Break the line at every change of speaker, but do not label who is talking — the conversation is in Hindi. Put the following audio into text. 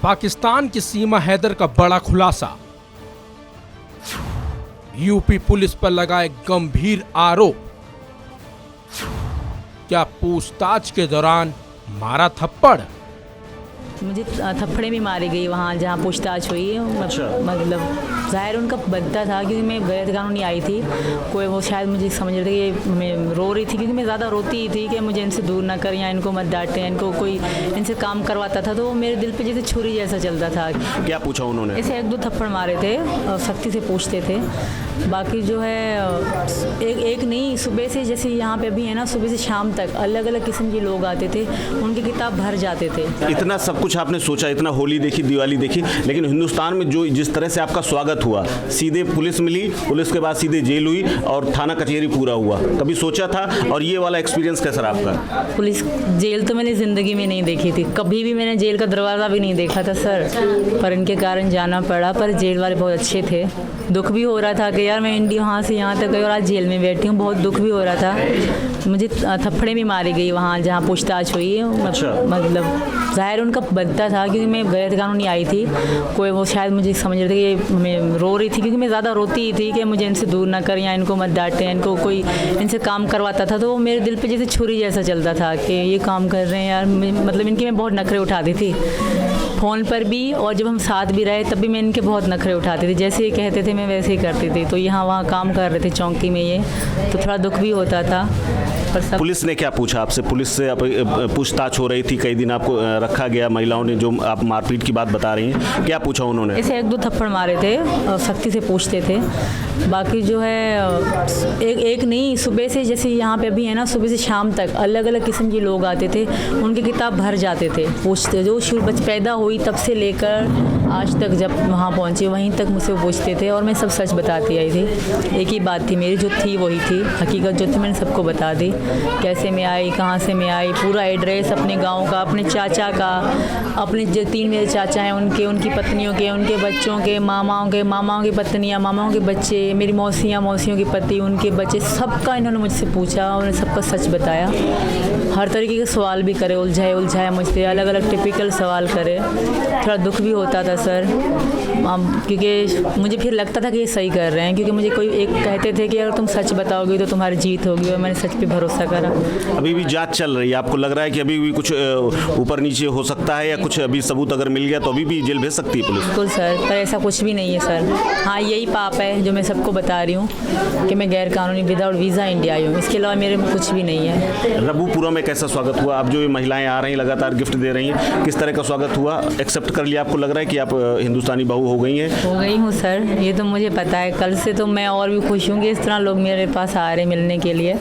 पाकिस्तान की सीमा हैदर का बड़ा खुलासा। यूपी पुलिस पर लगाए गंभीर आरोप। क्या पूछताछ के दौरान मारा थप्पड़?
मुझे थप्पड़े भी मारी गई वहाँ जहाँ पूछताछ हुई। मतलब ज़ाहिर उनका बनता था क्योंकि मैं गैर कानूनी आई थी। कोई वो शायद मुझे समझ रहे थे कि मैं रो रही थी क्योंकि मैं ज़्यादा रोती ही थी कि मुझे इनसे दूर ना करें या इनको मत डांटें, इनको कोई इनसे काम करवाता था तो वो मेरे दिल पे जैसे छुरी जैसा चलता था।
क्या पूछा उन्होंने?
ऐसे एक दो थप्पड़ मारे थे और सख्ती से पूछते थे। बाकी जो है एक नहीं, सुबह से जैसे यहाँ पे भी है ना, सुबह से शाम तक अलग अलग किस्म के लोग आते थे, उनकी किताब भर जाते थे।
इतना सब कुछ आपने सोचा, इतना होली देखी, दिवाली देखी, लेकिन हिंदुस्तान में जो जिस तरह से आपका स्वागत हुआ, सीधे पुलिस मिली, पुलिस के बाद सीधे जेल हुई और थाना कचहरी पूरा हुआ, कभी सोचा था? और ये वाला एक्सपीरियंस कैसा रहा आपका?
पुलिस जेल तो मैंने ज़िंदगी में नहीं देखी थी, कभी भी मैंने जेल का दरवाज़ा भी नहीं देखा था सर, पर इनके कारण जाना पड़ा। पर जेल वाले बहुत अच्छे थे। दुख भी हो रहा था कि यार मैं इंडिया वहाँ से यहाँ तक गई और आज जेल में बैठी हूँ, बहुत दुख भी हो रहा था। मुझे थप्पड़े भी मारी गई वहाँ जहाँ पूछताछ हुई। मतलब ज़ाहिर उनका बनता था क्योंकि मैं गैर कानूनी आई थी। कोई वो शायद मुझे समझ रहे थे कि मैं रो रही थी क्योंकि मैं ज़्यादा रोती ही थी कि मुझे इनसे दूर ना करें या इनको मत डांटें, इनको कोई इनसे काम करवाता था तो वो मेरे दिल पे जैसे छुरी जैसा चलता था कि ये काम कर रहे हैं यार। मतलब इनके मैं बहुत नखरे उठाती थी फ़ोन पर भी, और जब हम साथ भी रहे तब भी मैं इनके बहुत नखरे उठाती थी। जैसे ये कहते थे मैं वैसे ही करती थी। तो यहाँ वहाँ काम कर रहे थे चौकी में, ये तो थोड़ा दुख भी होता था। पर सब
पुलिस ने क्या पूछा आपसे? पुलिस से आप पूछताछ हो रही थी, कई दिन आपको रखा गया, महिलाओं ने जो आप मारपीट की बात बता रही हैं, क्या पूछा उन्होंने?
ऐसे एक दो थप्पड़ मारे थे और सख्ती से पूछते थे। बाकी जो है एक नहीं, सुबह से जैसे यहाँ पे भी है ना, सुबह से शाम तक अलग अलग किस्म के लोग आते थे, उनकी किताब भर जाते थे। पूछते जो शुरू पैदा हुई तब से लेकर आज तक जब वहाँ पहुँची वहीं तक मुझसे पूछते थे और मैं सब सच बताती आई थी। एक ही बात थी मेरी, जो थी वही थी, हकीकत जो थी मैंने सबको बता दी। कैसे मैं आई, कहाँ से मैं आई, पूरा एड्रेस अपने गांव का, अपने चाचा का, अपने जो 3 मेरे चाचा हैं उनके, उनकी पत्नियों के, उनके बच्चों के, मामाओं की पत्नियाँ, मामाओं के बच्चे, मेरी मौसियों के पति, उनके बच्चे, सबका इन्होंने मुझसे पूछा और सबका सच बताया। हर तरीके के सवाल भी करे, उलझाए मुझसे, अलग अलग टिपिकल सवाल करे। थोड़ा दुख भी होता था सर, क्योंकि मुझे फिर लगता था कि ये सही कर रहे हैं, क्योंकि मुझे कोई एक कहते थे कि अगर तुम सच बताओगे तो तुम्हारी जीत होगी, और मैंने सच पे भरोसा करा।
अभी भी जांच चल रही है, आपको लग रहा है कि अभी भी कुछ ऊपर नीचे हो सकता है, या कुछ अभी सबूत अगर मिल गया तो अभी भी जेल भेज सकती है पुलिस?
बिल्कुल सर, पर ऐसा कुछ भी नहीं है सर। हाँ, यही पाप है जो मैं सबको बता रही हूँ कि मैं गैर कानूनी विदाउट वीज़ा इंडिया आई हूँ, इसके अलावा मेरे में कुछ भी नहीं है।
रबूपुरा में कैसा स्वागत हुआ? आप जो ये महिलाएं आ रही हैं, लगातार गिफ्ट दे रही हैं, किस तरह का स्वागत हुआ? एक्सेप्ट कर लिया? आपको लग रहा है कि आप हिंदुस्तानी बहू हो गई हैं?
हो गई हूँ सर, ये तो मुझे पता है। कल से तो मैं और भी खुश हूँ कि इस तरह लोग मेरे पास आ रहे हैं मिलने के लिए।